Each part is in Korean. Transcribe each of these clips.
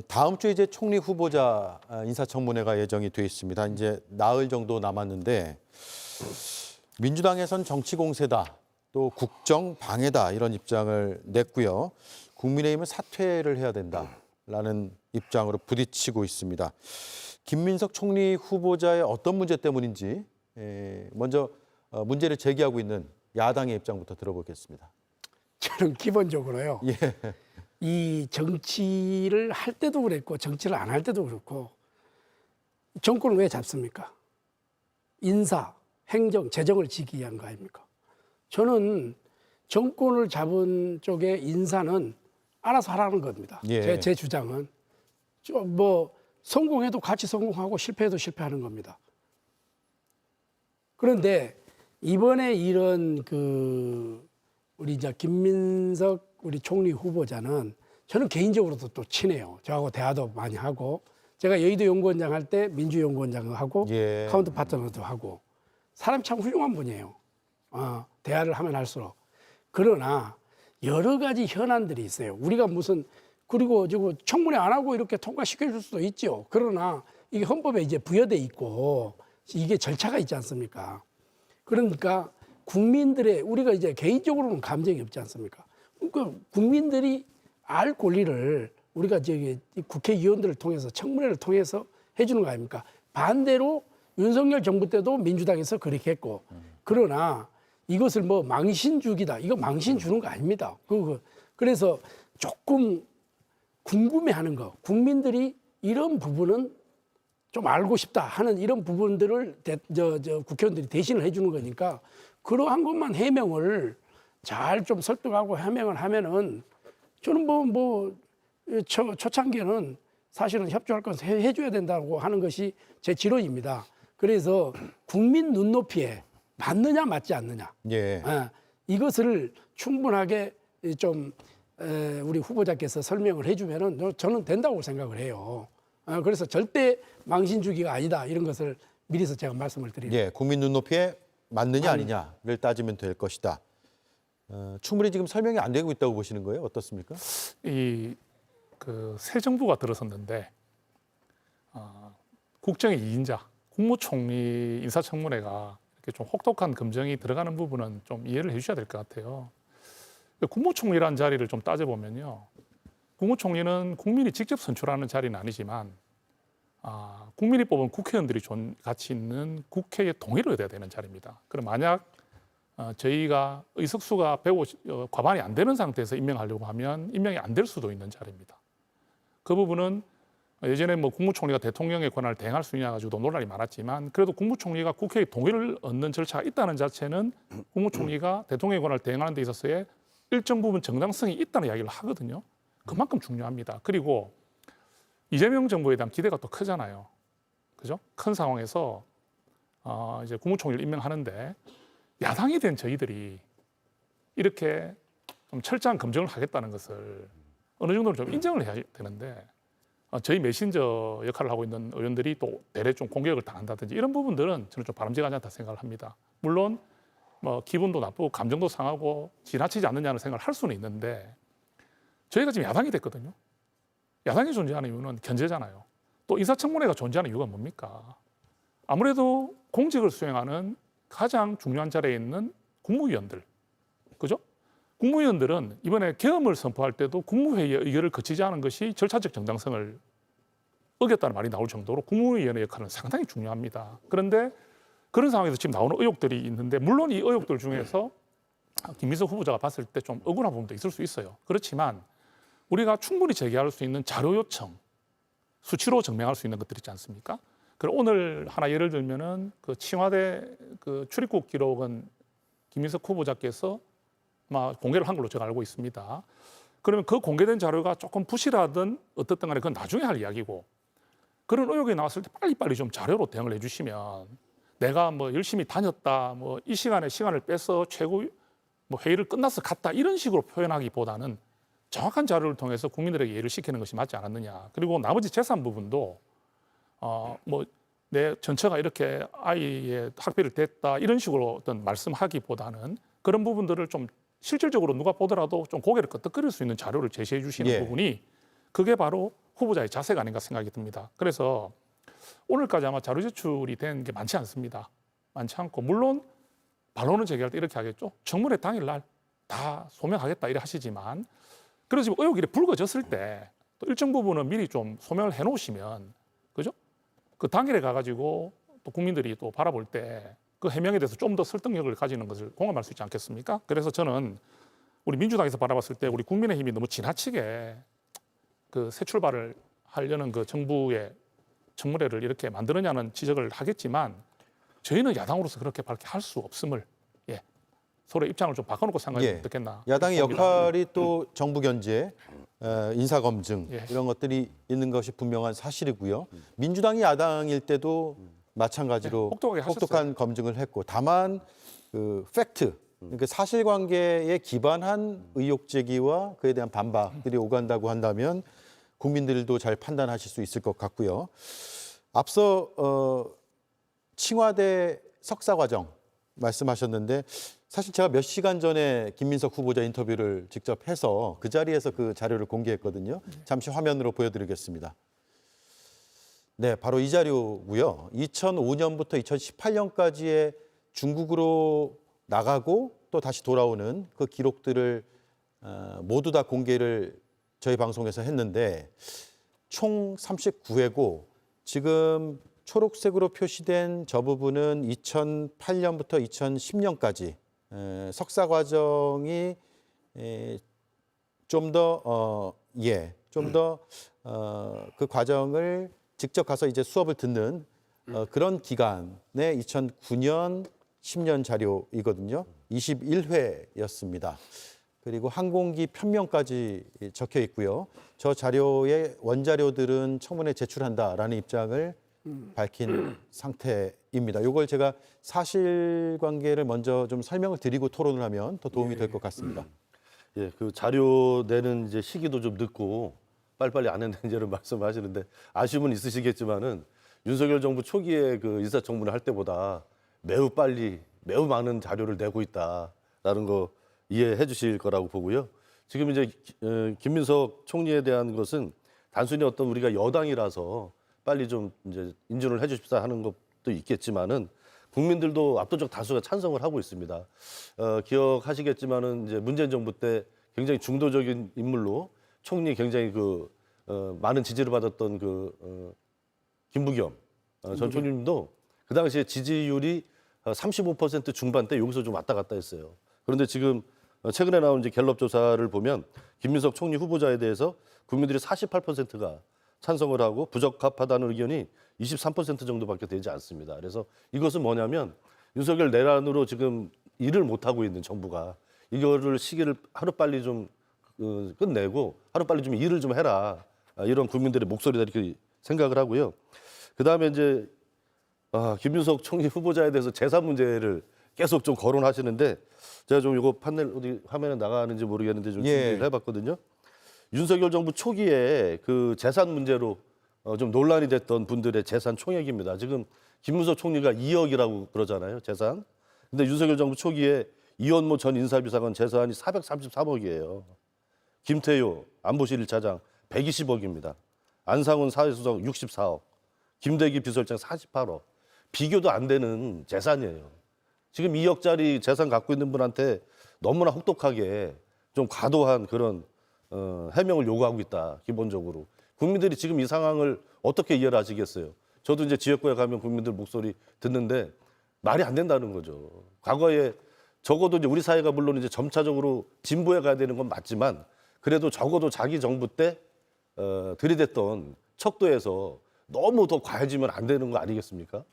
다음 주에 이제 총리 후보자 인사청문회가 예정이 돼 있습니다. 이제 나흘 정도 남았는데 민주당에선 정치 공세다, 또 국정 방해다 이런 입장을 냈고요. 국민의힘은 사퇴를 해야 된다라는 입장으로 부딪히고 있습니다. 김민석 총리 후보자의 어떤 문제 때문인지 먼저 문제를 제기하고 있는 야당의 입장부터 들어보겠습니다. 저는 기본적으로요. 예. 이 정치를 할 때도 그랬고 정치를 안 할 때도 그렇고 정권을 왜 잡습니까? 인사, 행정, 재정을 지기 위한 거 아닙니까? 저는 정권을 잡은 쪽의 인사는 알아서 하라는 겁니다. 예. 제 주장은 뭐 성공해도 같이 성공하고 실패해도 실패하는 겁니다. 그런데 이번에 이런 우리 이제 김민석 우리 총리 후보자는 저는 개인적으로도 또 친해요. 저하고 대화도 많이 하고 제가 여의도 연구원장 할 때 민주연구원장을 하고 예. 카운트 파트너도 하고 사람이 참 훌륭한 분이에요. 대화를 하면 할수록. 그러나 여러 가지 현안들이 있어요. 우리가 그리고 지금 청문회 안 하고 이렇게 통과시켜 줄 수도 있죠. 그러나 이게 헌법에 이제 부여돼 있고 이게 절차가 있지 않습니까? 그러니까 우리가 이제 개인적으로는 감정이 없지 않습니까? 그러니까 국민들이 알 권리를 우리가 국회의원들을 통해서 청문회를 통해서 해주는 거 아닙니까? 반대로 윤석열 정부 때도 민주당에서 그렇게 했고, 그러나 이것을 뭐 망신 주기다, 이거 망신 주는 거 아닙니다. 그래서 조금 궁금해하는 거, 국민들이 이런 부분은 좀 알고 싶다 하는 이런 부분들을 국회의원들이 대신을 해주는 거니까 그러한 것만 해명을 잘 좀 설득하고 해명을 하면은 저는 초창기에는 사실은 협조할 것을 해줘야 된다고 하는 것이 제 지론입니다. 그래서 국민 눈높이에 맞느냐 맞지 않느냐, 예. 이것을 충분하게 좀 우리 후보자께서 설명을 해주면은 저는 된다고 생각을 해요. 그래서 절대 망신 주기가 아니다 이런 것을 미리서 제가 말씀을 드립니다. 예, 국민 눈높이에 맞느냐 아니냐를 따지면 될 것이다. 충분히 지금 설명이 안 되고 있다고 보시는 거예요? 어떻습니까? 새 정부가 들어섰는데 국정의 2인자 국무총리 인사청문회가 이렇게 좀 혹독한 검증이 들어가는 부분은 좀 이해를 해주셔야 될 것 같아요. 국무총리라는 자리를 좀 따져보면요, 국무총리는 국민이 직접 선출하는 자리는 아니지만 국민이 뽑은 국회의원들이 같이 있는 국회의 동의를 얻어야 되는 자리입니다. 그럼 만약 저희가 의석수가 150 과반이 안 되는 상태에서 임명하려고 하면 임명이 안 될 수도 있는 자리입니다. 그 부분은 예전에 국무총리가 대통령의 권한을 대행할 수 있냐 가지고도 논란이 많았지만 그래도 국무총리가 국회의 동의를 얻는 절차가 있다는 자체는 국무총리가 대통령의 권한을 대행하는 데 있어서의 일정 부분 정당성이 있다는 이야기를 하거든요. 그만큼 중요합니다. 그리고 이재명 정부에 대한 기대가 또 크잖아요. 그죠? 큰 상황에서 이제 국무총리를 임명하는데 야당이 된 저희들이 이렇게 좀 철저한 검증을 하겠다는 것을 어느 정도는 좀 인정을 해야 되는데 저희 메신저 역할을 하고 있는 의원들이 또 대래 좀 공격을 당한다든지 이런 부분들은 저는 좀 바람직하지 않다 생각을 합니다. 물론 기분도 나쁘고 감정도 상하고 지나치지 않느냐는 생각을 할 수는 있는데 저희가 지금 야당이 됐거든요. 야당이 존재하는 이유는 견제잖아요. 또 인사청문회가 존재하는 이유가 뭡니까? 아무래도 공직을 수행하는 가장 중요한 자리에 있는 국무위원들, 그죠? 국무위원들은 이번에 계엄을 선포할 때도 국무회의의 의결을 거치지 않은 것이 절차적 정당성을 어겼다는 말이 나올 정도로 국무위원의 역할은 상당히 중요합니다. 그런데 그런 상황에서 지금 나오는 의혹들이 있는데 물론 이 의혹들 중에서 김민석 후보자가 봤을 때 좀 억울한 부분도 있을 수 있어요. 그렇지만 우리가 충분히 제기할 수 있는 자료 요청, 수치로 증명할 수 있는 것들 있지 않습니까? 그럼 오늘 하나 예를 들면은 청와대 출입국 기록은 김민석 후보자께서 공개를 한 걸로 제가 알고 있습니다. 그러면 그 공개된 자료가 조금 부실하든 어떻든 간에 그건 나중에 할 이야기고 그런 의혹이 나왔을 때 빨리빨리 좀 자료로 대응을 해주시면 내가 열심히 다녔다, 이 시간에 시간을 빼서 최고 회의를 끝나서 갔다 이런 식으로 표현하기보다는 정확한 자료를 통해서 국민들에게 이해를 시키는 것이 맞지 않았느냐. 그리고 나머지 재산 부분도 내 전처가 이렇게 아이의 학비를 댔다 이런 식으로 어떤 말씀하기보다는 그런 부분들을 좀 실질적으로 누가 보더라도 좀 고개를 끄덕거릴 수 있는 자료를 제시해 주시는 부분이 그게 바로 후보자의 자세가 아닌가 생각이 듭니다. 그래서 오늘까지 아마 자료 제출이 된 게 많지 않습니다. 많지 않고 물론 반론을 제기할 때 이렇게 하겠죠. 청문회 당일날 다 소명하겠다 이래 하시지만 그러지 의혹이 불거졌을 때 또 일정 부분은 미리 좀 소명을 해놓으시면 그죠? 그 당일에 가가지고 또 국민들이 또 바라볼 때 그 해명에 대해서 좀 더 설득력을 가지는 것을 공감할 수 있지 않겠습니까? 그래서 저는 우리 민주당에서 바라봤을 때 우리 국민의힘이 너무 지나치게 그 새 출발을 하려는 그 정부의 청문회를 이렇게 만드느냐는 지적을 하겠지만 저희는 야당으로서 그렇게 밝게 할 수 없음을 서로의 입장을 좀 바꿔놓고 생각하면 예. 어떻겠나. 야당의 봅니다. 역할이 또 정부 견제, 인사 검증 예. 이런 것들이 있는 것이 분명한 사실이고요. 민주당이 야당일 때도 마찬가지로 네, 혹독하게 하셨어요. 혹독한 검증을 했고, 다만 그 팩트, 그러니까 사실관계에 기반한 의혹 제기와 그에 대한 반박들이 오간다고 한다면 국민들도 잘 판단하실 수 있을 것 같고요. 앞서 칭화대 석사 과정 말씀하셨는데 사실 제가 몇 시간 전에 김민석 후보자 인터뷰를 직접 해서 그 자리에서 그 자료를 공개했거든요. 잠시 화면으로 보여드리겠습니다. 네, 바로 이 자료고요. 2005년부터 2018년까지의 중국으로 나가고 또 다시 돌아오는 그 기록들을 모두 다 공개를 저희 방송에서 했는데 총 39회고 지금 초록색으로 표시된 저 부분은 2008년부터 2010년까지 석사 과정이 좀 더 그 과정을 직접 가서 이제 수업을 듣는 그런 기간의 2009년, 10년 자료이거든요. 21회였습니다. 그리고 항공기 편명까지 적혀 있고요. 저 자료의 원자료들은 청문회에 제출한다라는 입장을 밝힌 상태입니다. 이걸 제가 사실관계를 먼저 좀 설명을 드리고 토론을 하면 더 도움이 될 것 같습니다. 예, 그 자료 내는 이제 시기도 좀 늦고 빨리빨리 안 했는지를 말씀하시는데 아쉬움은 있으시겠지만은 윤석열 정부 초기에 그 인사청문회 할 때보다 매우 빨리 매우 많은 자료를 내고 있다라는 거 이해해 주실 거라고 보고요. 지금 이제 김민석 총리에 대한 것은 단순히 어떤 우리가 여당이라서 빨리 좀 이제 인준을 해 주십사 하는 것도 있겠지만은 국민들도 압도적 다수가 찬성을 하고 있습니다. 기억하시겠지만은 이제 문재인 정부 때 굉장히 중도적인 인물로 총리 굉장히 많은 지지를 받았던 김부겸 전 총리님도 그 당시에 지지율이 35% 중반대 여기서 좀 왔다 갔다 했어요. 그런데 지금 최근에 나온 이제 갤럽 조사를 보면 김민석 총리 후보자에 대해서 국민들이 48%가 찬성을 하고 부적합하다는 의견이 23% 정도밖에 되지 않습니다. 그래서 이것은 뭐냐면 윤석열 내란으로 지금 일을 못하고 있는 정부가 이거를 시기를 하루빨리 좀 끝내고 하루빨리 좀 일을 좀 해라. 이런 국민들의 목소리다 이렇게 생각을 하고요. 그다음에 이제 김윤석 총리 후보자에 대해서 재산 문제를 계속 좀 거론하시는데 제가 좀 이거 판넬 어디 화면에 나가는지 모르겠는데 좀 준비를 해봤거든요. 윤석열 정부 초기에 그 재산 문제로 좀 논란이 됐던 분들의 재산 총액입니다. 지금 김문석 총리가 2억이라고 그러잖아요, 재산. 근데 윤석열 정부 초기에 이원모 전 인사비서관 재산이 433억이에요. 김태효 안보실 1차장 120억입니다. 안상훈 사회수석 64억. 김대기 비서실장 48억. 비교도 안 되는 재산이에요. 지금 2억짜리 재산 갖고 있는 분한테 너무나 혹독하게 좀 과도한 그런 해명을 요구하고 있다. 기본적으로. 국민들이 지금 이 상황을 어떻게 이해를 하시겠어요? 저도 이제 지역구에 가면 국민들 목소리 듣는데 말이 안 된다는 거죠. 과거에 적어도 이제 우리 사회가 물론 이제 점차적으로 진보해 가야 되는 건 맞지만 그래도 적어도 자기 정부 때 들이댔던 척도에서 너무 더 과해지면 안 되는 거 아니겠습니까?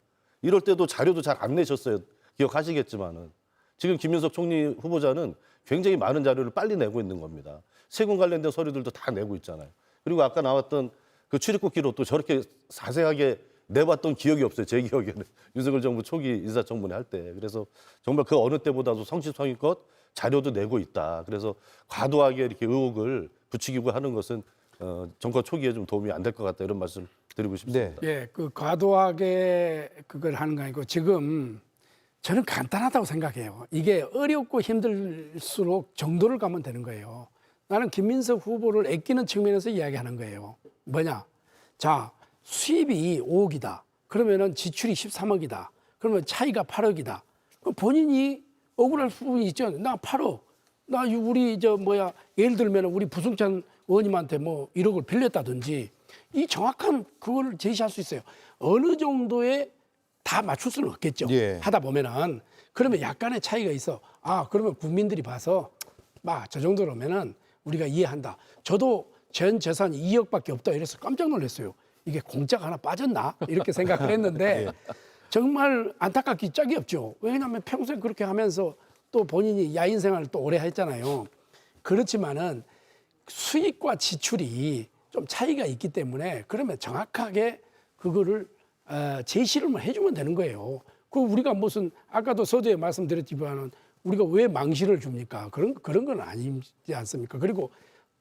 이럴 때도 자료도 잘 안 내셨어요. 기억하시겠지만은 지금 김민석 총리 후보자는 굉장히 많은 자료를 빨리 내고 있는 겁니다. 세금 관련된 서류들도 다 내고 있잖아요. 그리고 아까 나왔던 그 출입국 기록도 저렇게 자세하게 내봤던 기억이 없어요. 제 기억에는 윤석열 정부 초기 인사청문회 할 때. 그래서 정말 그 어느 때보다도 성실성의껏 자료도 내고 있다. 그래서 과도하게 이렇게 의혹을 부추기고 하는 것은 정권 초기에 좀 도움이 안 될 것 같다 이런 말씀 드리고 싶습니다. 예, 그 과도하게 그걸 하는 거 아니고 지금 저는 간단하다고 생각해요. 이게 어렵고 힘들수록 정도를 가면 되는 거예요. 나는 김민석 후보를 아끼는 측면에서 이야기하는 거예요. 뭐냐? 자, 수입이 5억이다. 그러면은 지출이 13억이다. 그러면 차이가 8억이다. 그럼 본인이 억울할 부분이 있죠. 나 8억. 나 우리 예를 들면 우리 부승찬 의원님한테 뭐 1억을 빌렸다든지 이 정확한 그거를 제시할 수 있어요. 어느 정도에 다 맞출 수는 없겠죠. 예. 하다 보면은 그러면 약간의 차이가 있어. 아, 그러면 국민들이 봐서 저 정도로면은 우리가 이해한다. 저도 전 재산이 2억밖에 없다 이래서 깜짝 놀랐어요. 이게 공짜가 하나 빠졌나? 이렇게 생각을 했는데 정말 안타깝기 짝이 없죠. 왜냐하면 평생 그렇게 하면서 또 본인이 야인 생활을 또 오래 했잖아요. 그렇지만은 수익과 지출이 좀 차이가 있기 때문에 그러면 정확하게 그거를 제시를 해주면 되는 거예요. 그 우리가 무슨 아까도 서두에 말씀드렸지만은 우리가 왜 망신을 줍니까? 그런 건 아니지 않습니까? 그리고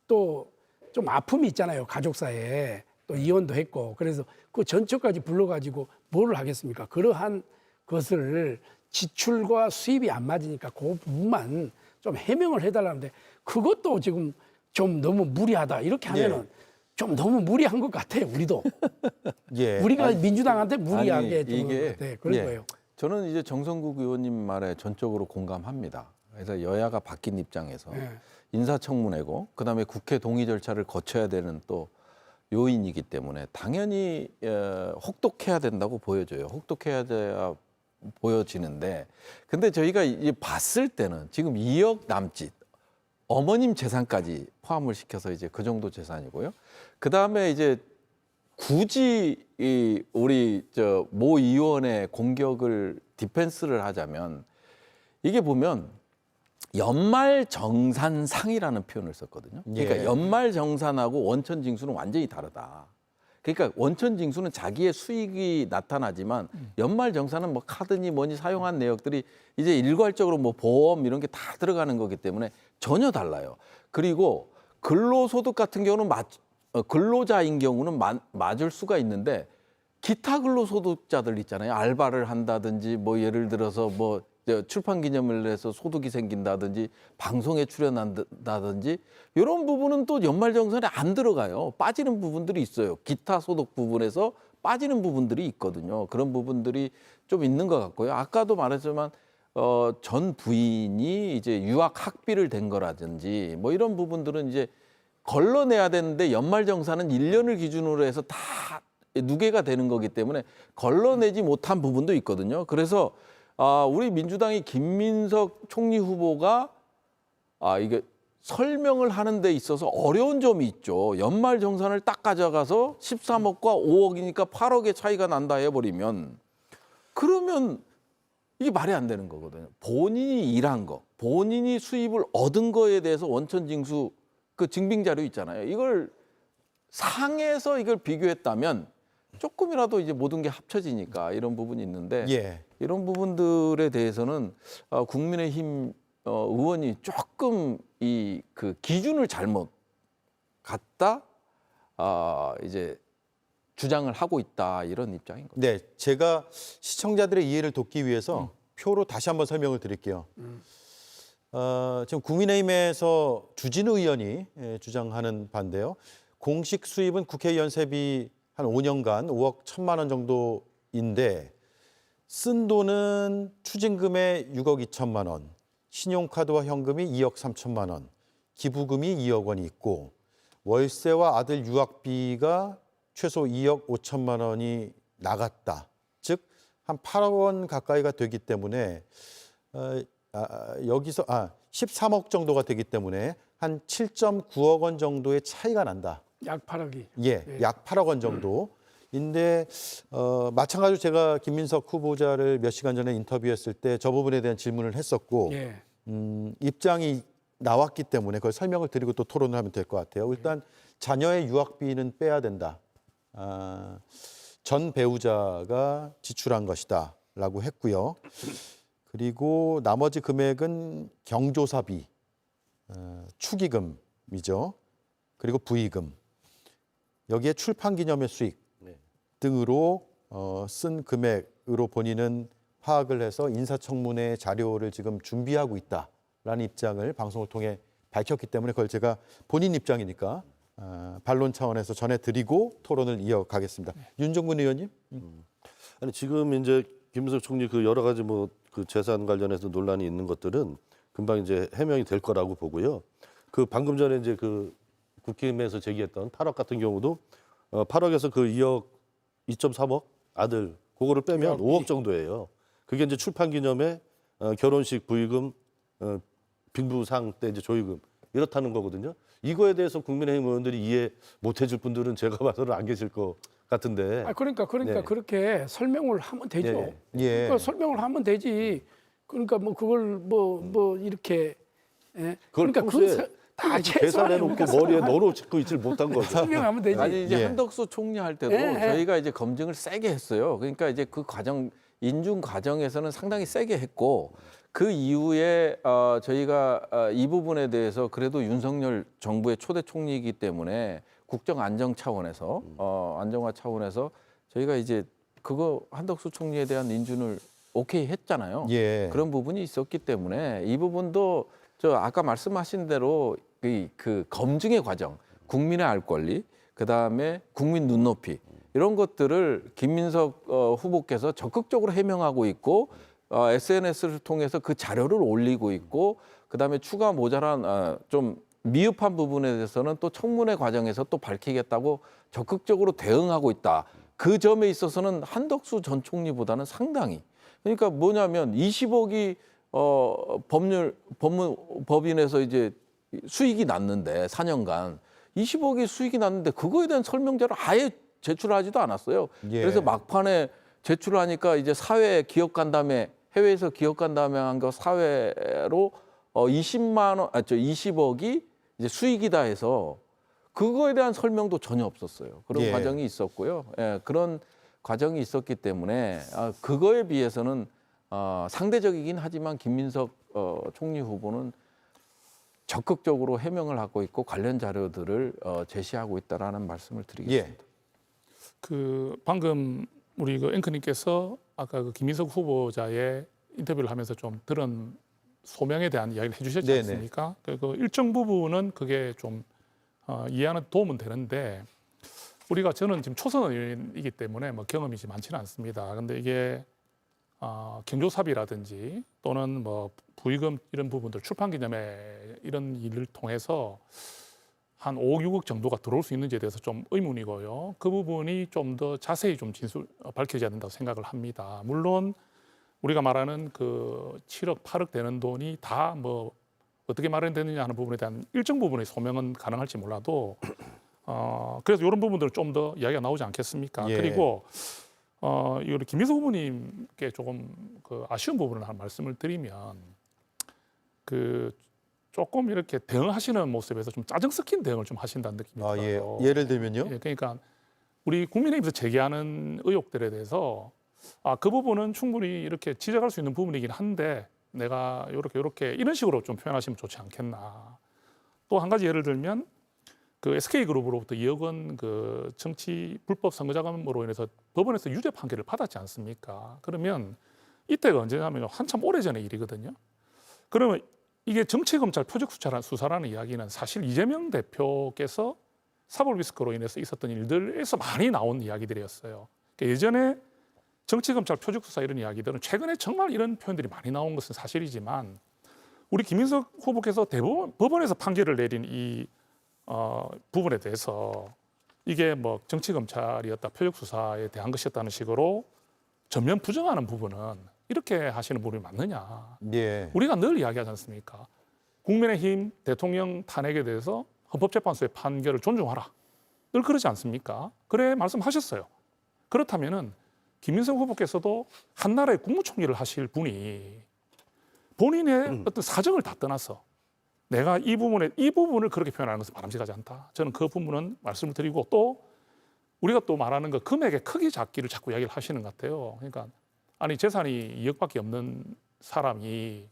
또 좀 아픔이 있잖아요. 가족사에 또 이혼도 했고 그래서 그 전처까지 불러가지고 뭐를 하겠습니까? 그러한 것을 지출과 수입이 안 맞으니까 그 부분만 좀 해명을 해달라는데 그것도 지금 좀 너무 무리하다 이렇게 하면은 좀 너무 무리한 것 같아요. 우리도 예. 우리가 민주당한테 무리하게 아니, 두는 것 같아요. 그런 예. 거예요. 저는 이제 정성국 의원님 말에 전적으로 공감합니다. 그래서 여야가 바뀐 입장에서 네. 인사청문회고 그다음에 국회 동의 절차를 거쳐야 되는 또 요인이기 때문에 당연히 혹독해야 된다고 보여져요. 혹독해야 돼야 보여지는데 근데 저희가 이제 봤을 때는 지금 2억 남짓 어머님 재산까지 포함을 시켜서 이제 그 정도 재산이고요. 그다음에 이제 굳이 우리 모 의원의 공격을 디펜스를 하자면 이게 보면 연말정산상이라는 표현을 썼거든요. 그러니까 예. 연말정산하고 원천징수는 완전히 다르다. 그러니까 원천징수는 자기의 수익이 나타나지만 연말정산은 뭐 카드니 뭐니 사용한 내역들이 이제 일괄적으로 뭐 보험 이런 게 다 들어가는 거기 때문에 전혀 달라요. 그리고 근로소득 같은 경우는 근로자인 경우는 맞을 수가 있는데 기타 근로소득자들 있잖아요. 알바를 한다든지 뭐 예를 들어서 뭐 출판 기념을 해서 소득이 생긴다든지 방송에 출연한다든지 이런 부분은 또 연말정산에 안 들어가요. 빠지는 부분들이 있어요. 기타 소득 부분에서 빠지는 부분들이 있거든요. 그런 부분들이 좀 있는 것 같고요. 아까도 말했지만 전 부인이 이제 유학 학비를 댄 거라든지 뭐 이런 부분들은 이제 걸러내야 되는데 연말정산은 1년을 기준으로 해서 다 누계가 되는 거기 때문에 걸러내지 못한 부분도 있거든요. 그래서 우리 민주당이 김민석 총리 후보가 이게 설명을 하는 데 있어서 어려운 점이 있죠. 연말정산을 딱 가져가서 13억과 5억이니까 8억의 차이가 난다 해버리면 그러면 이게 말이 안 되는 거거든요. 본인이 일한 거, 본인이 수입을 얻은 거에 대해서 원천징수 그 증빙자료 있잖아요. 이걸 상해서 이걸 비교했다면 조금이라도 이제 모든 게 합쳐지니까 이런 부분이 있는데 예. 이런 부분들에 대해서는 국민의힘 의원이 조금 그 기준을 잘못 갖다 이제 주장을 하고 있다 이런 입장인 거죠. 네, 제가 시청자들의 이해를 돕기 위해서 표로 다시 한번 설명을 드릴게요. 지금 국민의힘에서 주진우 의원이 주장하는 바인데요. 공식 수입은 국회의원 세비 한 5년간 5억 1천만 원 정도인데 쓴 돈은 추징금에 6억 2천만 원, 신용카드와 현금이 2억 3천만 원, 기부금이 2억 원이 있고 월세와 아들 유학비가 최소 2억 5천만 원이 나갔다. 즉 한 8억 원 가까이가 되기 때문에 여기서 13억 정도가 되기 때문에 한 7.9억 원 정도의 차이가 난다. 약 8억이. 예, 약 8억 원 정도인데 마찬가지로 제가 김민석 후보자를 몇 시간 전에 인터뷰했을 때 저 부분에 대한 질문을 했었고 예. 입장이 나왔기 때문에 그걸 설명을 드리고 또 토론을 하면 될 것 같아요. 일단 자녀의 유학비는 빼야 된다. 전 배우자가 지출한 것이다라고 했고요. 그리고 나머지 금액은 경조사비, 축의금이죠. 그리고 부의금. 여기에 출판기념회 수익 등으로 쓴 금액으로 본인은 파악을 해서 인사청문회 자료를 지금 준비하고 있다라는 입장을 방송을 통해 밝혔기 때문에 그걸 제가 본인 입장이니까 반론 차원에서 전해드리고 토론을 이어가겠습니다. 윤정근 의원님. 아니 지금 이제 김문석 총리 그 여러 가지 뭐 그 재산 관련해서 논란이 있는 것들은 금방 이제 해명이 될 거라고 보고요. 그 방금 전에 이제 그 국힘에서 제기했던 8억 같은 경우도 8억에서 그 2억 2.3억 아들 그거를 빼면 5억 정도예요. 그게 이제 출판 기념회, 결혼식 부의금, 빈부상 때 이제 조의금 이렇다는 거거든요. 이거에 대해서 국민의힘 의원들이 이해 못 해줄 분들은 제가 봐서는 안 계실 것 같은데. 그러니까 네. 그렇게 설명을 하면 되죠. 네. 예. 그러니까 설명을 하면 되지. 그러니까 뭐 그걸 뭐 이렇게 그걸 그러니까 평소에 다 계산해놓고 머리에 넣어놓고 있질 못한 거죠. 설명하면 되지. 아니 이제 예. 한덕수 총리 할 때도 예, 예. 저희가 이제 검증을 세게 했어요. 그러니까 이제 그 과정 인준 과정에서는 상당히 세게 했고 그 이후에 저희가 이 부분에 대해서 그래도 윤석열 정부의 초대 총리이기 때문에 국정 안정 차원에서 안정화 차원에서 저희가 이제 그거 한덕수 총리에 대한 인준을 오케이 했잖아요. 예. 그런 부분이 있었기 때문에 이 부분도 저 아까 말씀하신 대로 그 검증의 과정, 국민의 알 권리, 그 다음에 국민 눈높이 이런 것들을 김민석 후보께서 적극적으로 해명하고 있고 SNS를 통해서 그 자료를 올리고 있고 그 다음에 추가 모자란 좀 미흡한 부분에 대해서는 또 청문회 과정에서 또 밝히겠다고 적극적으로 대응하고 있다. 그 점에 있어서는 한덕수 전 총리보다는 상당히 그러니까 뭐냐면 20억이 법인에서 이제 수익이 났는데 4년간 20억이 수익이 났는데 그거에 대한 설명자를 아예 제출하지도 않았어요. 예. 그래서 막판에 제출을 하니까 이제 사회 기업 간담회 해외에서 기업 간담회 한 거 사회로 20억이 이제 수익이다 해서 그거에 대한 설명도 전혀 없었어요. 그런 예. 과정이 있었고요. 예, 그런 과정이 있었기 때문에 그거에 비해서는 상대적이긴 하지만 김민석 총리 후보는 적극적으로 해명을 하고 있고 관련 자료들을 제시하고 있다라는 말씀을 드리겠습니다. 예. 그 방금 우리 그 앵커님께서 아까 그 김민석 후보자의 인터뷰를 하면서 좀 들은 소명에 대한 이야기를 해주셨지 네네. 않습니까? 그 일정 부분은 그게 좀 이해하는 도움은 되는데 우리가 저는 지금 초선 의원이기 때문에 뭐 경험이 많지는 않습니다. 그런데 이게 경조사비라든지 또는 뭐 부의금 이런 부분들 출판기념회 이런 일을 통해서 한 5억, 6억 정도가 들어올 수 있는지에 대해서 좀 의문이고요. 그 부분이 좀 더 자세히 좀 밝혀져야 된다고 생각을 합니다. 물론 우리가 말하는 그 7억, 8억 되는 돈이 다 뭐 어떻게 마련되느냐 하는 부분에 대한 일정 부분의 소명은 가능할지 몰라도 그래서 이런 부분들은 좀 더 이야기가 나오지 않겠습니까? 예. 그리고 우리 김민석 후보님께 조금 그 아쉬운 부분을 한 말씀을 드리면 그 조금 이렇게 대응하시는 모습에서 좀 짜증 섞인 대응을 좀 하신다는 느낌이 예. 들어요. 예를 들면요. 예, 그러니까 우리 국민의힘에서 제기하는 의혹들에 대해서 그 부분은 충분히 이렇게 지적할 수 있는 부분이긴 한데 내가 이렇게 이런 식으로 좀 표현하시면 좋지 않겠나. 또 한 가지 예를 들면 그 SK그룹으로부터 2억 원 그 정치 불법 선거자금으로 인해서 법원에서 유죄 판결을 받았지 않습니까? 그러면 이때가 언제냐면 한참 오래전의 일이거든요. 그러면 이게 정치검찰 표적수사라는 이야기는 사실 이재명 대표께서 사법리스크로 인해서 있었던 일들에서 많이 나온 이야기들이었어요. 그러니까 예전에 정치검찰 표적수사 이런 이야기들은 최근에 정말 이런 표현들이 많이 나온 것은 사실이지만 우리 김민석 후보께서 대법원 법원에서 판결을 내린 이 부분에 대해서 이게 뭐 정치검찰이었다 표적수사에 대한 것이었다는 식으로 전면 부정하는 부분은 이렇게 하시는 부분이 맞느냐. 예. 우리가 늘 이야기하지 않습니까? 국민의힘 대통령 탄핵에 대해서 헌법재판소의 판결을 존중하라. 늘 그러지 않습니까? 그래 말씀하셨어요. 그렇다면은 김민석 후보께서도 한나라의 국무총리를 하실 분이 본인의 어떤 사정을 다 떠나서 내가 이 부분을 그렇게 표현하는 것은 바람직하지 않다. 저는 그 부분은 말씀을 드리고 또 우리가 또 말하는 그 금액의 크기 작기를 자꾸 이야기를 하시는 것 같아요. 그러니까 아니 재산이 2억밖에 없는 사람이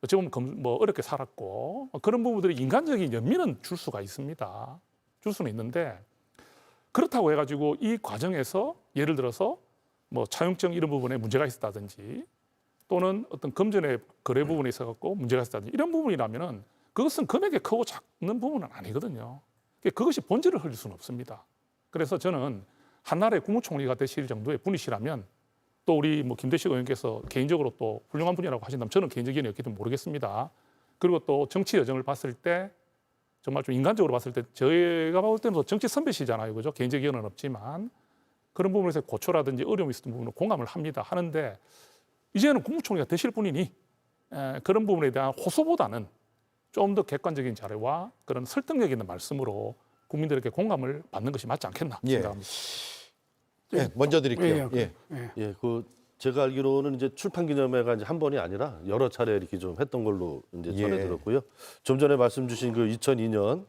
어찌 보면 뭐 어렵게 살았고 그런 부분들이 인간적인 연민은 줄 수가 있습니다. 줄 수는 있는데 그렇다고 해가지고 이 과정에서 예를 들어서 뭐 차용증 이런 부분에 문제가 있었다든지 또는 어떤 금전의 거래 부분에 있어갖고 문제가 있었다든지 이런 부분이라면은 그것은 금액이 크고 작는 부분은 아니거든요. 그것이 본질을 흘릴 수는 없습니다. 그래서 저는 한나라의 국무총리가 되실 정도의 분이시라면 또 우리 뭐 김대식 의원께서 개인적으로 또 훌륭한 분이라고 하신다면 저는 개인적인 의견이었기 때문에 모르겠습니다. 그리고 또 정치 여정을 봤을 때 정말 좀 인간적으로 봤을 때 저희가 볼 때는 정치 선배시잖아요. 그죠? 개인적 의견은 없지만 그런 부분에서 고초라든지 어려움이 있었던 부분은 공감을 합니다. 하는데 이제는 국무총리가 되실 분이니 그런 부분에 대한 호소보다는 좀 더 객관적인 자료와 그런 설득력 있는 말씀으로 국민들에게 공감을 받는 것이 맞지 않겠나 예. 생각합니다. 예, 먼저 드릴게요. 예, 예. 예, 그 제가 알기로는 이제 출판기념회가 이제 한 번이 아니라 여러 차례 이렇게 좀 했던 걸로 이제 전해 예. 들었고요. 좀 전에 말씀 주신 그 2002년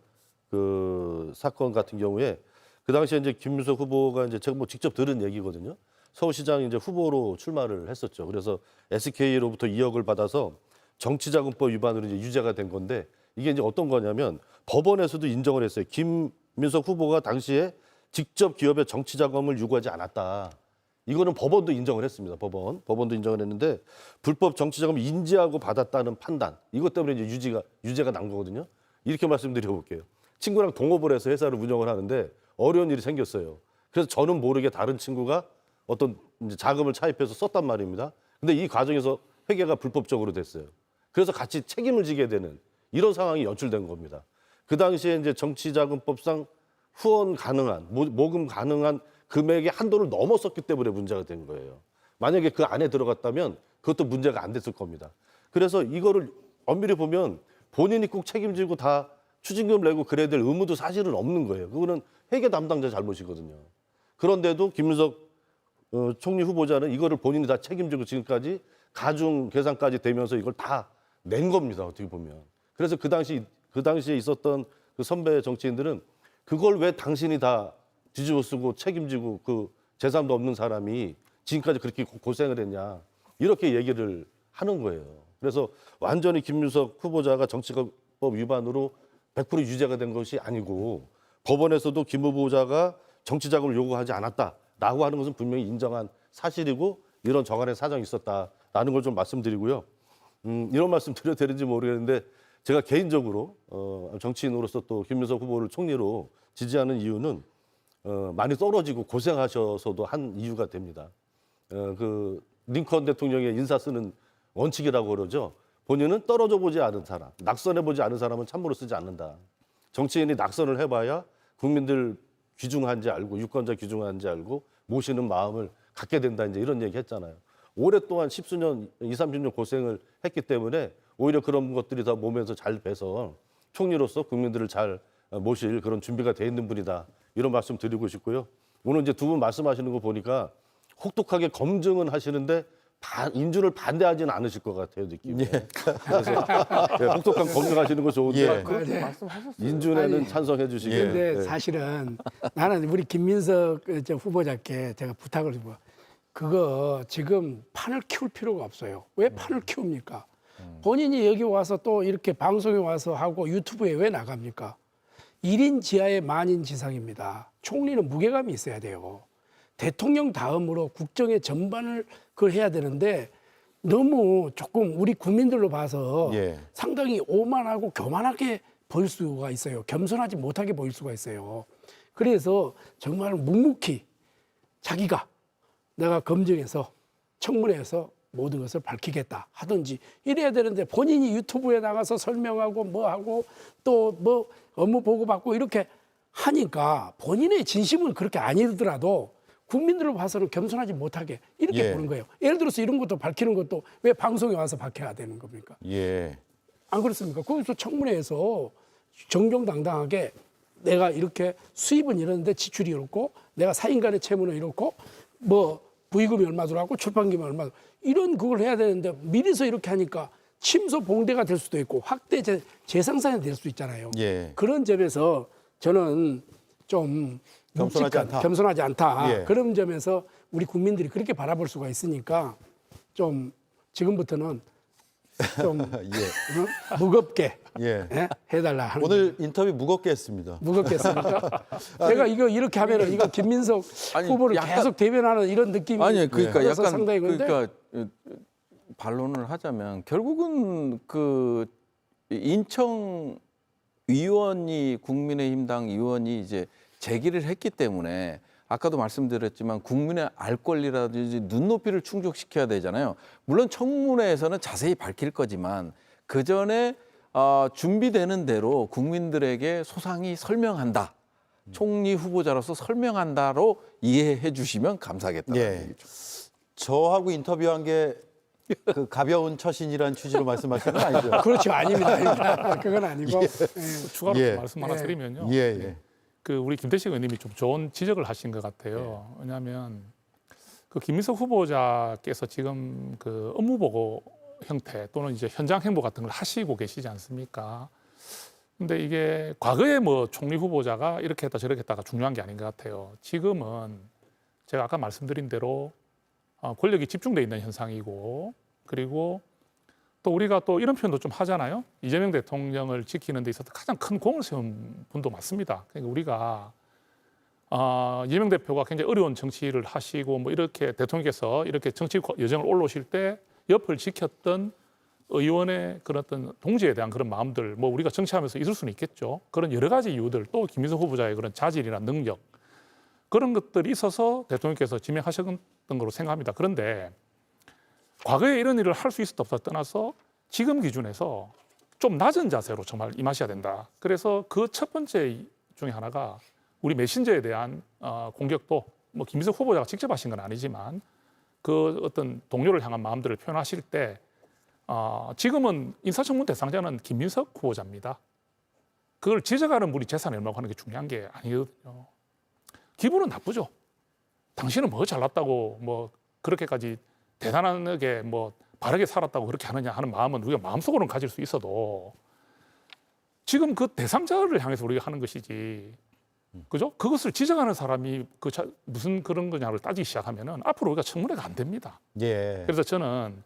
그 사건 같은 경우에 그 당시에 이제 김문석 후보가 이제 제가 뭐 직접 들은 얘기거든요. 서울시장 이제 후보로 출마를 했었죠. 그래서 SK로부터 2억을 받아서 정치자금법 위반으로 이제 유죄가 된 건데 이게 이제 어떤 거냐면 법원에서도 인정을 했어요. 김문석 후보가 당시에 직접 기업에 정치자금을 요구하지 않았다. 이거는 법원도 인정을 했습니다. 법원도 인정을 했는데 불법 정치자금을 인지하고 받았다는 판단. 이것 때문에 이제 유죄가 난 거거든요. 이렇게 말씀드려 볼게요. 친구랑 동업을 해서 회사를 운영을 하는데 어려운 일이 생겼어요. 그래서 저는 모르게 다른 친구가 어떤 이제 자금을 차입해서 썼단 말입니다. 근데 이 과정에서 회계가 불법적으로 됐어요. 그래서 같이 책임을 지게 되는 이런 상황이 연출된 겁니다. 그 당시에 이제 정치자금법상 후원 가능한, 모금 가능한 금액의 한도를 넘었었기 때문에 문제가 된 거예요. 만약에 그 안에 들어갔다면 그것도 문제가 안 됐을 겁니다. 그래서 이거를 엄밀히 보면 본인이 꼭 책임지고 다 추징금 내고 그래야 될 의무도 사실은 없는 거예요. 그거는 회계 담당자 잘못이거든요. 그런데도 김문석 총리 후보자는 이거를 본인이 다 책임지고 지금까지 가중 계산까지 되면서 이걸 다 낸 겁니다. 어떻게 보면. 그래서 그 당시에 있었던 그 선배 정치인들은 그걸 왜 당신이 다 뒤집어 쓰고 책임지고 그 재산도 없는 사람이 지금까지 그렇게 고생을 했냐. 이렇게 얘기를 하는 거예요. 그래서 완전히 김문석 후보자가 정치법 위반으로 100% 유죄가 된 것이 아니고 법원에서도 김 후보자가 정치자금을 요구하지 않았다라고 하는 것은 분명히 인정한 사실이고 이런 정한의 사정이 있었다라는 걸 좀 말씀드리고요. 이런 말씀 드려도 되는지 모르겠는데 제가 개인적으로 정치인으로서 또 김문석 후보를 총리로 지지하는 이유는 많이 떨어지고 고생하셔서도 한 이유가 됩니다. 그 링컨 대통령의 인사 쓰는 원칙이라고 그러죠. 본인은 떨어져 보지 않은 사람, 낙선해 보지 않은 사람은 참모로 쓰지 않는다. 정치인이 낙선을 해봐야 국민들 귀중한지 알고 유권자 귀중한지 알고 모시는 마음을 갖게 된다. 이제 이런 얘기 했잖아요. 오랫동안 10수년, 20, 30년 고생을 했기 때문에 오히려 그런 것들이 다 몸에서 잘 배서 총리로서 국민들을 잘 모실 그런 준비가 돼 있는 분이다. 이런 말씀 드리고 싶고요. 오늘 이제 두 분 말씀하시는 거 보니까 혹독하게 검증은 하시는데 인준을 반대하지는 않으실 것 같아요, 느낌이. 그래서 혹독한 검증하시는 거 좋은데 예. 말씀하셨어요. 인준에는 아니, 찬성해 주시게. 근데 네. 사실은 나는 우리 김민석 저 후보자께 제가 부탁을 뭐 그거 지금 판을 키울 필요가 없어요. 왜 판을 키웁니까? 본인이 여기 와서 또 이렇게 방송에 와서 하고 유튜브에 왜 나갑니까? 1인 지하의 만인 지상입니다. 총리는 무게감이 있어야 돼요. 대통령 다음으로 국정의 전반을 그걸 해야 되는데 너무 조금 우리 국민들로 봐서 예. 상당히 오만하고 교만하게 보일 수가 있어요. 겸손하지 못하게 보일 수가 있어요. 그래서 정말 묵묵히 자기가 내가 검증해서 청문회에서 모든 것을 밝히겠다 하든지 이래야 되는데 본인이 유튜브에 나가서 설명하고 뭐 하고 또 뭐 업무 보고받고 이렇게 하니까 본인의 진심은 그렇게 아니더라도 국민들로 봐서는 겸손하지 못하게 이렇게 예. 보는 거예요. 예를 들어서 이런 것도 밝히는 것도 왜 방송에 와서 밝혀야 되는 겁니까? 예. 안 그렇습니까? 거기서 청문회에서 정정당당하게 내가 이렇게 수입은 이러는데 지출이 이렇고 내가 사인간의 채무는 이렇고 뭐 부의금이 얼마 들어가고 출판기만 얼마 들어가고 이런 그걸 해야 되는데 미리서 이렇게 하니까 침소 봉대가 될 수도 있고 확대 재상산이 될 수 있잖아요. 예. 그런 점에서 저는 좀 겸손하지 묵직한, 않다. 겸손하지 않다. 예. 그런 점에서 우리 국민들이 그렇게 바라볼 수가 있으니까 좀 지금부터는 좀 예. 무겁게 예. 예? 해달라 하는 오늘 인터뷰 무겁게 했습니다. 무겁겠습니까? 제가 이거 이렇게 하면은 이거 김민석 아니, 후보를 약간- 계속 대변하는 이런 느낌이 아니 그러니까 들어서 약간 상당히 근데 그러니까 반론을 하자면 결국은 그 인청 의원이 국민의힘당 의원이 이제 제기를 했기 때문에 아까도 말씀드렸지만 국민의 알 권리라든지 눈높이를 충족시켜야 되잖아요. 물론 청문회에서는 자세히 밝힐 거지만 그 전에 준비되는 대로 국민들에게 소상히 설명한다. 총리 후보자로서 설명한다로 이해해 주시면 감사하겠다는 예. 얘기죠. 저하고 인터뷰한 게 그 가벼운 처신이라는 취지로 말씀하시는 건 아니죠? 그렇죠. 아닙니다. 아닙니다. 그건 아니고. 예. 추가로 예. 말씀 하나 드리면요. 예, 예. 그 우리 김대식 의원님이 좀 좋은 지적을 하신 것 같아요. 왜냐하면 그 김민석 후보자께서 지금 그 업무 보고 형태 또는 이제 현장 행보 같은 걸 하시고 계시지 않습니까? 근데 이게 과거에 뭐 총리 후보자가 이렇게 했다 저렇게 했다가 중요한 게 아닌 것 같아요. 지금은 제가 아까 말씀드린 대로 권력이 집중돼 있는 현상이고, 그리고 또 우리가 또 이런 표현도 좀 하잖아요. 이재명 대통령을 지키는 데 있어서 가장 큰 공을 세운 분도 맞습니다. 그러니까 우리가 이재명 대표가 굉장히 어려운 정치를 하시고 뭐 이렇게 대통령께서 이렇게 정치 여정을 올라오실 때 옆을 지켰던 의원의 그런 어떤 동지에 대한 그런 마음들, 뭐 우리가 정치하면서 있을 수는 있겠죠. 그런 여러 가지 이유들, 또 김민석 후보자의 그런 자질이나 능력, 그런 것들이 있어서 대통령께서 지명하셨던 걸로 생각합니다. 그런데 과거에 이런 일을 할 수 있었다 없었다 떠나서 지금 기준에서 좀 낮은 자세로 정말 임하셔야 된다. 그래서 그 첫 번째 중에 하나가 우리 메신저에 대한 공격도 뭐 김민석 후보자가 직접 하신 건 아니지만 그 어떤 동료를 향한 마음들을 표현하실 때 지금은 인사청문 대상자는 김민석 후보자입니다. 그걸 지적하는 분이 재산을 얼마고 하는 게 중요한 게 아니거든요. 기분은 나쁘죠. 당신은 뭐 잘났다고 뭐 그렇게까지 대단하게 뭐 바르게 살았다고 그렇게 하느냐 하는 마음은 우리가 마음속으로는 가질 수 있어도 지금 그 대상자를 향해서 우리가 하는 것이지, 그죠? 그것을 지적하는 사람이 무슨 그런 거냐를 따지기 시작하면은 앞으로 우리가 청문회가 안 됩니다. 예. 그래서 저는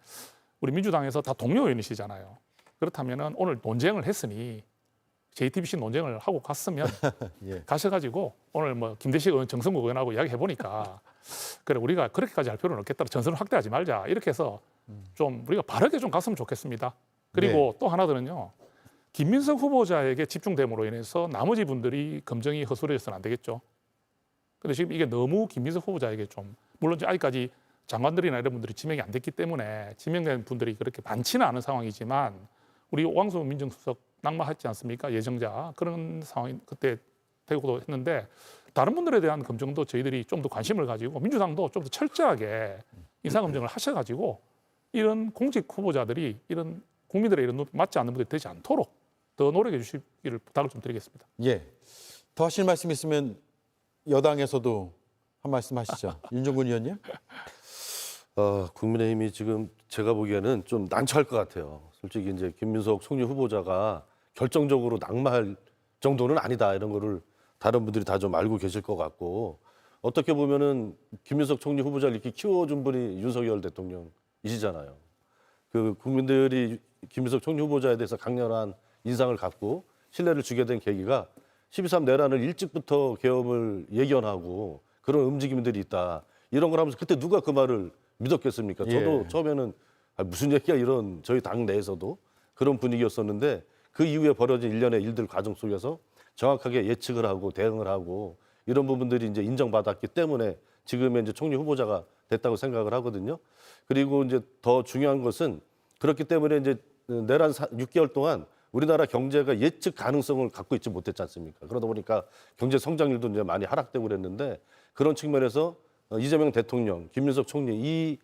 우리 민주당에서 다 동료 의원이시잖아요. 그렇다면은 오늘 논쟁을 했으니 JTBC 논쟁을 하고 갔으면 예. 가셔가지고 오늘 뭐 김대식 의원, 정성국 의원하고 이야기해 보니까 그래 우리가 그렇게까지 할 필요는 없겠다. 전선을 확대하지 말자. 이렇게 해서 좀 우리가 바르게 좀 갔으면 좋겠습니다. 그리고 또 하나들은요. 김민석 후보자에게 집중됨으로 인해서 나머지 분들이 검증이 허술해져서는 안 되겠죠. 근데 지금 이게 너무 김민석 후보자에게 좀, 물론 아직까지 장관들이나 이런 분들이 지명이 안 됐기 때문에 지명된 분들이 그렇게 많지는 않은 상황이지만 우리 오광수 민정수석 낙마했지 않습니까? 예정자. 그런 상황이 그때 되고도 했는데 다른 분들에 대한 검증도 저희들이 좀 더 관심을 가지고 민주당도 좀 더 철저하게 인사검증을 하셔가지고 이런 공직 후보자들이 이런 국민들의 이런 맞지 않는 분들이 되지 않도록 더 노력해 주시기를 부탁을 좀 드리겠습니다. 예. 더 하실 말씀 있으면 여당에서도 한 말씀 하시죠. 윤종근 의원님. 국민의힘이 지금 제가 보기에는 좀 난처할 것 같아요. 솔직히 이제 김민석 총리 후보자가 결정적으로 낙마할 정도는 아니다, 이런 거를 다른 분들이 다 좀 알고 계실 것 같고, 어떻게 보면은 김민석 총리 후보자를 이렇게 키워준 분이 윤석열 대통령이시잖아요. 그 국민들이 김민석 총리 후보자에 대해서 강렬한 인상을 갖고 신뢰를 주게 된 계기가 12.3 내란을 일찍부터 계엄을 예견하고 그런 움직임들이 있다, 이런 걸 하면서 그때 누가 그 말을 믿었겠습니까? 저도 예. 처음에는 무슨 얘기야, 이런 저희 당 내에서도 그런 분위기였었는데 그 이후에 벌어진 일련의 일들 과정 속에서 정확하게 예측을 하고 대응을 하고 이런 부분들이 이제 인정받았기 때문에 지금의 이제 총리 후보자가 됐다고 생각을 하거든요. 그리고 이제 더 중요한 것은 그렇기 때문에 이제 내란 6개월 동안 우리나라 경제가 예측 가능성을 갖고 있지 못했지 않습니까? 그러다 보니까 경제 성장률도 이제 많이 하락되고 그랬는데 그런 측면에서 이재명 대통령, 김민석 총리 이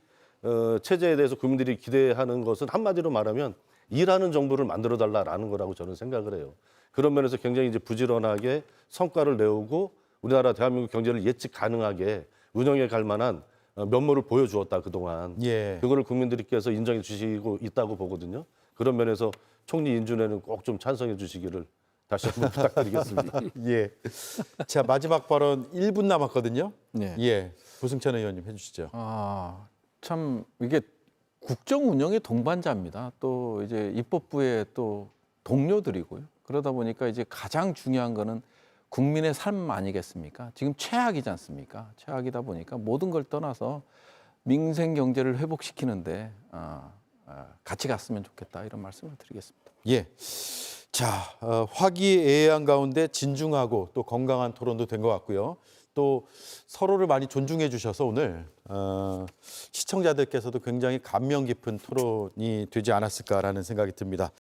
체제에 대해서 국민들이 기대하는 것은 한마디로 말하면 일하는 정부를 만들어달라라는 거라고 저는 생각을 해요. 그런 면에서 굉장히 이제 부지런하게 성과를 내오고 우리나라 대한민국 경제를 예측 가능하게 운영해 갈 만한 면모를 보여주었다, 그동안. 예. 그거를 국민들께서 인정해 주시고 있다고 보거든요. 그런 면에서 총리 인준에는 꼭 좀 찬성해 주시기를 다시 한번 부탁드리겠습니다. 예. 자, 마지막 발언 1분 남았거든요. 네. 예. 고승찬 의원님 해주시죠. 참 이게 국정 운영의 동반자입니다. 또 이제 입법부의 또 동료들이고요. 그러다 보니까 이제 가장 중요한 거는 국민의 삶 아니겠습니까? 지금 최악이지 않습니까? 최악이다 보니까 모든 걸 떠나서 민생 경제를 회복시키는데 같이 갔으면 좋겠다, 이런 말씀을 드리겠습니다. 예. 자, 화기애애한 가운데 진중하고 또 건강한 토론도 된 것 같고요. 또 서로를 많이 존중해 주셔서 오늘 시청자들께서도 굉장히 감명 깊은 토론이 되지 않았을까라는 생각이 듭니다.